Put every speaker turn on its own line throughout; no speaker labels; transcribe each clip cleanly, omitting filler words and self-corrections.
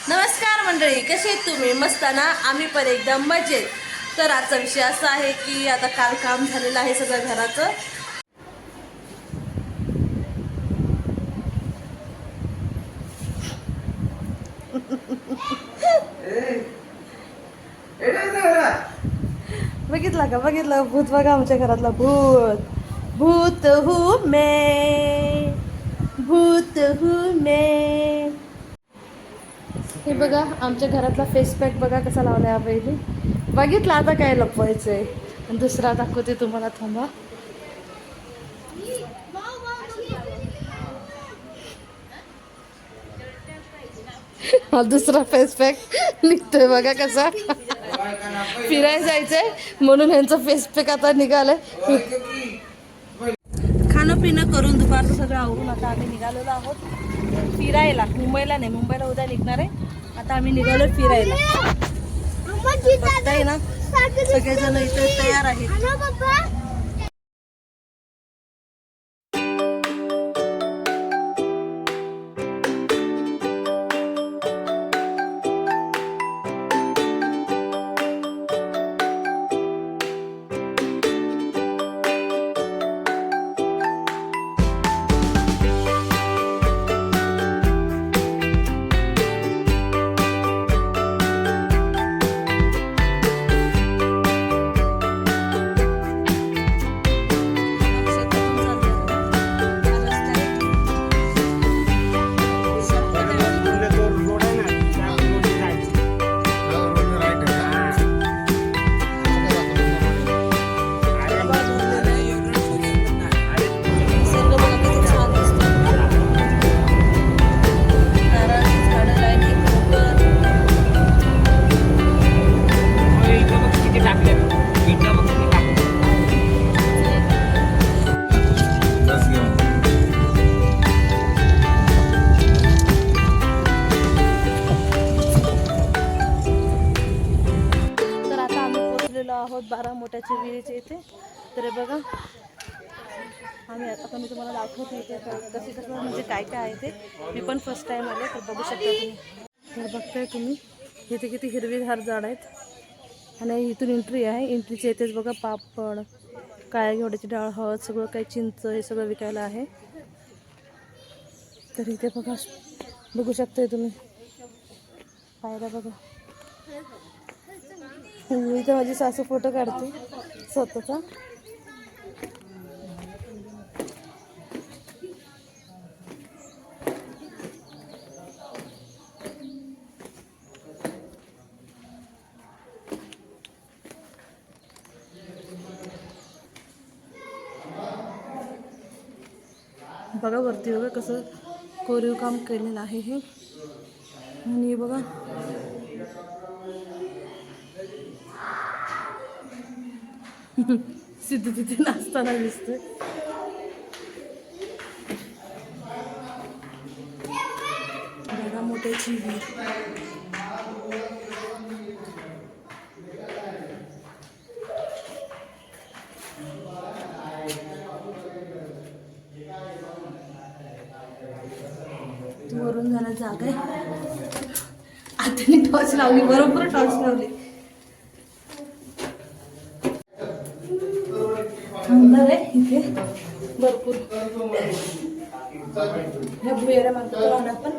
नमस्कार मंडळी, कसे आहेत तुम्ही? मस्त ना? आम्ही पण एकदम मजेत. तर आजचा विषय असा आहे की आता काल काम झालेलं आहे सगळं घराचं. बघितलं भूत बघा, आमच्या घरातला भूत. भूत हूँ मैं, भूत हूँ मैं. हे बघा आमच्या घरातला फेस पॅक बघा कसा लावलाय हा पहिले. बघितलं, आता काय लपवायचंय. आणि दुसरा दाखवते तुम्हाला, थांबा. हा दुसरा फेस पॅक निघतोय बघा कसा. फिरायला जायचंय म्हणून ह्यांचं फेस पॅक आता निघालंय. खाणं पिणं करून दुपारचं सगळं आवरून आता आम्ही निघालेलो आहोत फिरायला. मुंबईला नाही, मुंबईला उद्या निघणार आहे. आता आम्ही निघालो फिरायला. बघताय ना सगळेजण इथे तयार आहेत. आहोत बारामोट्याच्या विहिरीच्या इथे. तर बघा आम्ही आता मी तुम्हाला दाखवते इथे कसं म्हणजे काय काय आहे ते. मी पण फर्स्ट टाइम आले, तर बघू शकता तुम्ही. तर बघताय तुम्ही इथे किती हिरवीगार झाड आहेत. आणि इथून एंट्री आहे. एंट्रीच्या इथेच बघा पापड, काळ्या घेवड्याची डाळ, हळद, सगळं काही चिंच हे सगळं विकायला आहे. तर इथे बघा बघू शकताय तुम्ही, पाहायला बघा. इथं माझी सासू फोटो काढते स्वतःचा. बघा वरती बघा कसं कोरीव काम केलेलं आहे हे. आणि बघा सिद्धू तिथे नाचताना दिसतोय. बघा मोठ्याची विहीर. वरून झाला जागा आहे. आता टॉर्च लावली, बरोबर टॉर्च लावली. अंधार आहे इथे भरपूर. ह्या भुयारा मागतो आपण.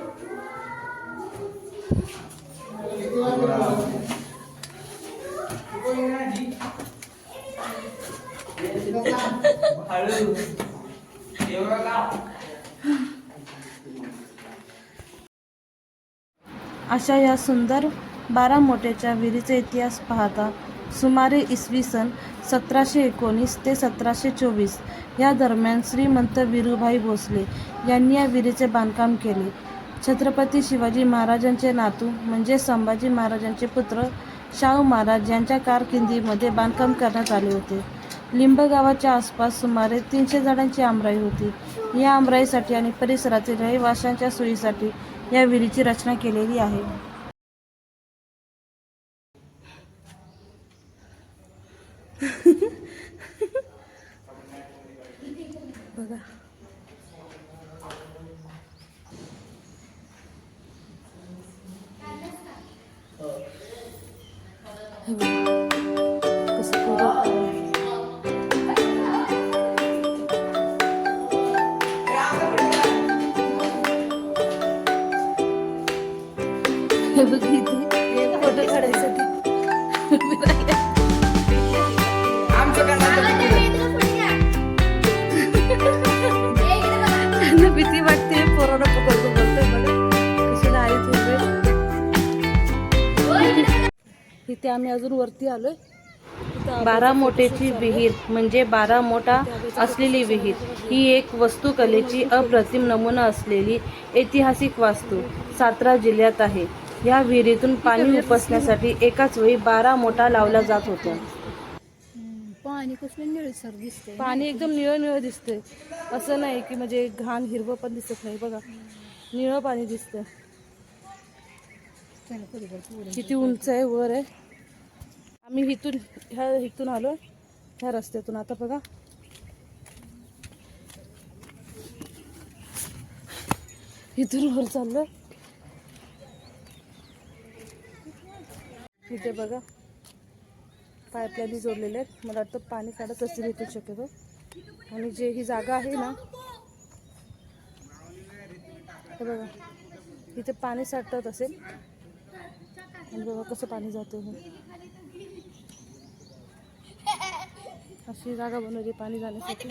अशा या सुंदर बारामोट्याच्या विहिरीचा इतिहास पाहता सुमारे इसवी सन 1719 ते 1724 या दरम्यान श्रीमंत वीरूभाई भोसले यांनी या विहिरीचे बांधकाम केले. छत्रपती शिवाजी महाराजांचे नातू म्हणजे संभाजी महाराजांचे पुत्र शाहू महाराज यांच्या कारकिर्दीमध्ये बांधकाम करण्यात आले होते. लिंब गावाच्या आसपास सुमारे 300 झाडांची आमराई होती. या आमराईसाठी आणि परिसरातील रहिवाशांच्या सोयीसाठी या विहिरीची रचना केलेली आहे. बघा कसं पुरं हे बघ इथे फोटो काढायसाठी भीती वाटते पोराला पकडतो बोलतोय बघा कशाला आहे तिथे. इथे आम्ही अजून वरती आलोय. 12 मोटेची विहीर म्हणजे 12 मोठा असलेली विहीर ही एक वास्तुकलेची अप्रतिम नमुना असलेली ऐतिहासिक वास्तू सातारा जिल्ह्यात आहे. या विहिरीतून पाणी उपसण्यासाठी एकाच वेळी 12 मोठा लावला जात होता.
पाणी कसलं निळसर दिसतंय.
पाणी एकदम निळं निळं दिसतंय. असं नाही की म्हणजे घाण हिरवं पण दिसत नाही. बघा निळं पाणी दिसतंय. किती उंच आहे वर आहे. आम्ही इथून आलो ह्या रस्त्यातून. आता बघा इथून वर चाललो. इथे बघा पाईपलाईन जोडलेले आहेत. मला वाटतं पाणी काढत असतील इथे शक्यतो. आणि जे ही जागा आहे ना हे बघा इथे पाणी साठत असेल. आणि बघा कसं पाणी जातं हे. अशी जागा बनवली पाणी जाण्यासाठी.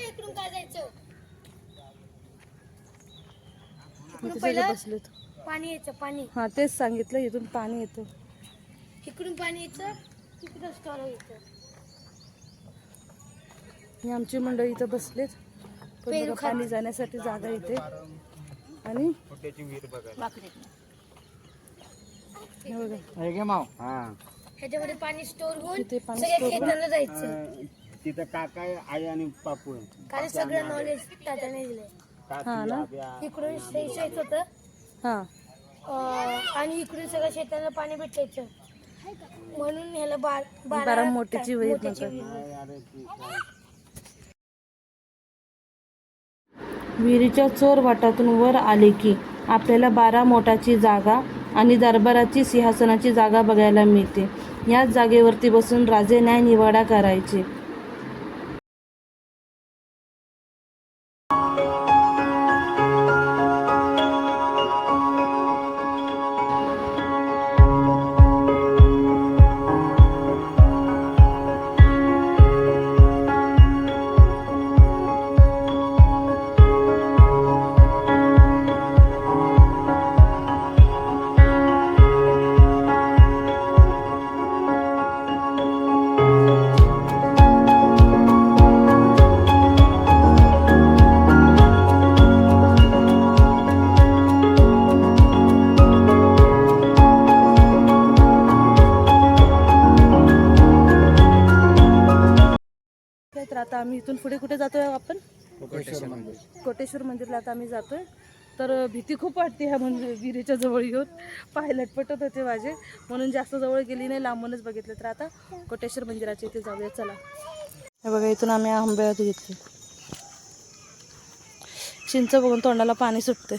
इथे सगळे बसलेत.
पाणी यायचं पाणी.
हा तेच सांगितलं इथून पाणी येतं.
इकडून पाणी यायचं तिकडं स्टॉल यायचं.
ही आमची मंडळी इथं बसलेत. पण बघा पाणी जाण्यासाठी जागा इथे. आणि हे बघा
ह्याच्यामध्ये पाणी स्टोर होऊन
तिथे पाणी
सगळ्या
स्टोर
खेताला जायचं.
तिथं काका आई आणि पापू
कारण सगळं नॉलेज तात्याने दिलंय.
हा ना
इकडून शेत होतं
हा
आणि इकडून सगळं शेताला पाणी भेटायचं म्हणून ह्याला
12 मोठीची विहीर म्हणतात. विहिरीच्या चोर वाटातून वर आले की आपल्याला 12 मोठाची जागा आणि दरबाराची सिंहासनाची जागा बघायला मिळते. याच जागेवरती बसून राजे न्याय निवाडा करायचे. तर आता आम्ही इथून पुढे कुठे जातोय आपण? कोटेश्वर मंदिरला आता आम्ही जातोय. तर भीती खूप वाटते ह्या विहिरीच्या जवळ येऊन. पाय लटपटत होते माझे म्हणून जास्त जवळ गेली नाही, लांबूनच बघितलं. तर आता कोटेश्वर मंदिराच्या इथे जाऊया चला. हे बघा इथून आम्ही आंब्यात घेतले. चिंच बघून तोंडाला पाणी सुटते.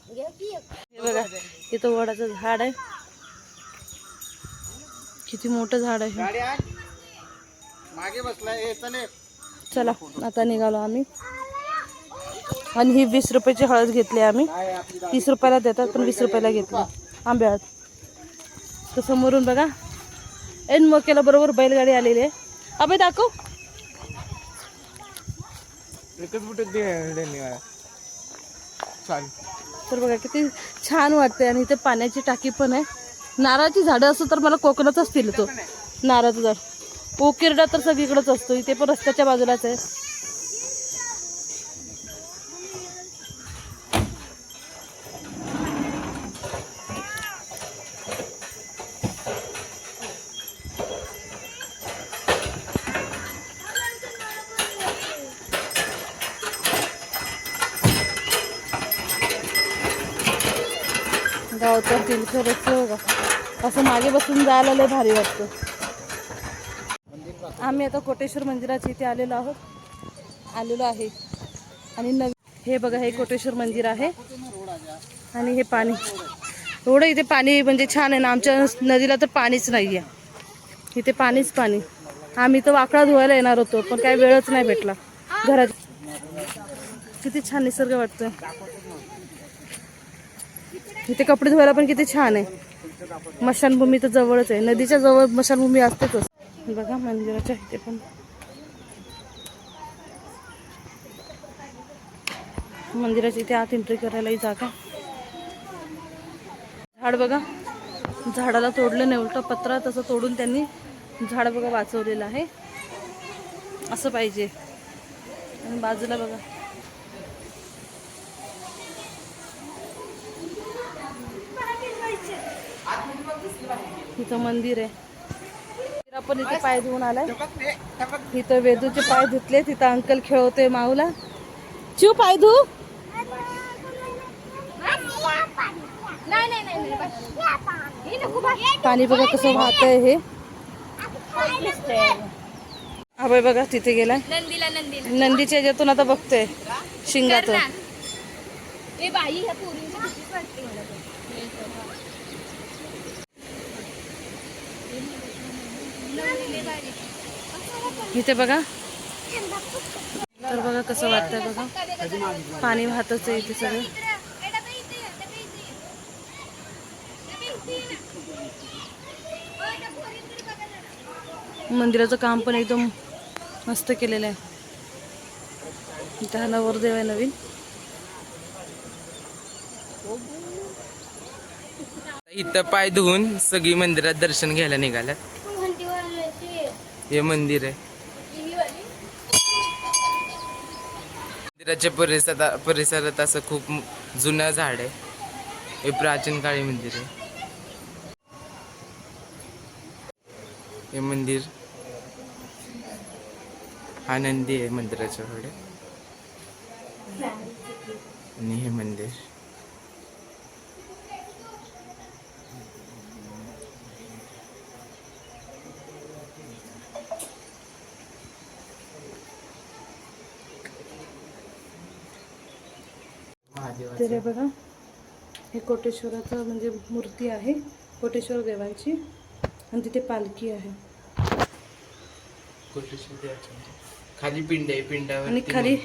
हे बघा इथं वडाचं झाड आहे. किती मोठं झाड आहे.
मागे बसलाय.
चला आता निघालो आम्ही. आणि ही 20 रुपयाची हळद घेतली आम्ही. 30 रुपयाला देतात पण 20 रुपयाला घेतली आंबे हळद. तर समोरून बघा एन मोक्याला बरोबर बैलगाडी आलेली आहे. अबे दाखव. तर बघा किती छान वाटते. आणि इथे पाण्याची टाकी पण आहे. नारळाची झाडं असं तर मला कोकणातच फील होतो. नारळाचं झाड उकिरडा तर सगळीकडेच असतो. इथे पण रस्त्याच्या बाजूलाच आहे. गावचं फील खरंच बघा. असं मागे बसून जायला लय भारी वाटतं. आम्ही आता कोटेश्वर मंदिराच्या इथे आलेलो आहे. आणि हे बघा हे कोटेश्वर मंदिर आहे. आणि हे पाणी एवढं इथे पाणी म्हणजे छान आहे ना. आमच्या नदीला तर पाणीच नाही आहे. इथे पाणीच पाणी. आम्ही तर वाकडा धुवायला येणार होतो पण काही वेळच नाही भेटला घरात. किती छान निसर्ग वाटतोय इथे. कपडे धुवायला पण किती छान आहे. मशानभूमी तर जवळच आहे, नदीच्या जवळ मशानभूमी असतेच. बघा मंदिराच्या इथे पण मंदिराच्या इथे आत एंट्री करायला ही जागा. झाड बघा, झाडाला तोडलं नाही, उलट पत्रा तसं तोडून त्यांनी झाड बघा वाचवलेलं आहे. असं पाहिजे. आणि बाजूला बघा इथं मंदिर आहे. आपण इथे पाय धुवून आलाय. इथं वेदूचे पाय धुतले. तिथं अंकल खेळवतोय माऊला. चिव पाय धु. पाणी बघा कसं वाहतंय हे. अभय बघा तिथे गेलाय. नंदीच्या ह्याच्यातून आता बघतोय शिंगातून. इथे बघा तर बघा कसं वाटतंय बघा. पाणी वाहतच आहे इथे सगळं. मंदिराचं काम पण एकदम मस्त केलेलं आहे. इथं हा नवरदेव आहे नवीन.
इथं पाय धुवून सगळी मंदिरात दर्शन घ्यायला निघाल्यात. हे मंदिर आहे. मंदिराच्या परिसरात असं खूप जुनं झाड आहे. हे प्राचीन काळी मंदिर आहे. हे मंदिर आनंदी आहे मंदिराच्या पुढे. आणि हे मंदिर
तर बघा हे कोटेश्वराचं म्हणजे मूर्ती आहे, कोटेश्वर देवांची. आणि तिथे पालखी आहे.
खाली पिंड आहे, पिंडावर
आणि खाली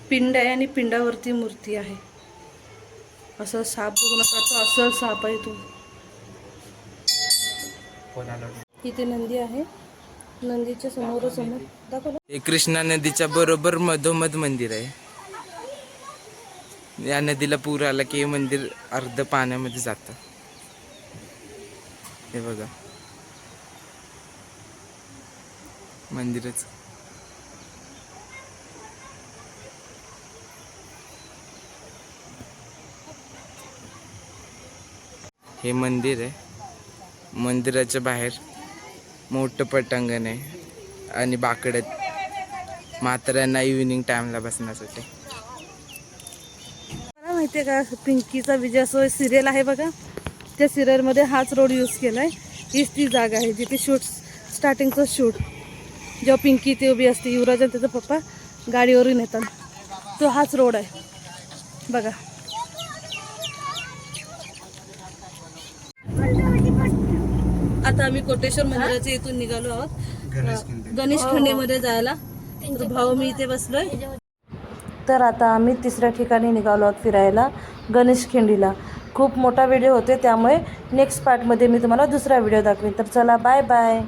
पिंड आहे आणि पिंडावरती मूर्ती आहे. असं साप बघून असं वाटतं असं साप आहे तो. इथे नंदी आहे. नंदीच्या समोर दाखवलं.
हे कृष्णा नदीच्या बरोबर मधोमध मंदिर आहे. या नदीला पूर आला की हे मंदिर अर्ध पाण्यामध्ये जातं. हे बघा मंदिरच. हे मंदिर आहे. मंदिराच्या बाहेर मोठं पटांगण आहे आणि बाकडं म्हाताऱ्यांना इव्हिनिंग टाइमला बसण्यासाठी.
मला माहिती आहे का, पिंकीचा विजय असं सिरियल आहे बघा, त्या सिरियलमध्ये हाच रोड यूज केला आहे. हीच ती जागा आहे जिथे स्टार्टिंगचं शूट, जेव्हा पिंकी इथे उभी असते, युवराज आणि त्याचा पप्पा गाडीवरून येतात, तो हाच रोड आहे बघा. आता आम्ही कोटेश्वर मंदिराच्या इथून निघालो आहोत गणेश खंडीमध्ये जायला. तर भाऊ मी इथे बसलोय. तर आता आम्ही तिसऱ्या ठिकाणी निघालो आहोत फिरायला, गणेश खिंडीला. खूप मोठा व्हिडिओ होते त्यामुळे नेक्स्ट पार्टमध्ये मी तुम्हाला दुसरा व्हिडिओ दाखवेन. तर चला बाय बाय.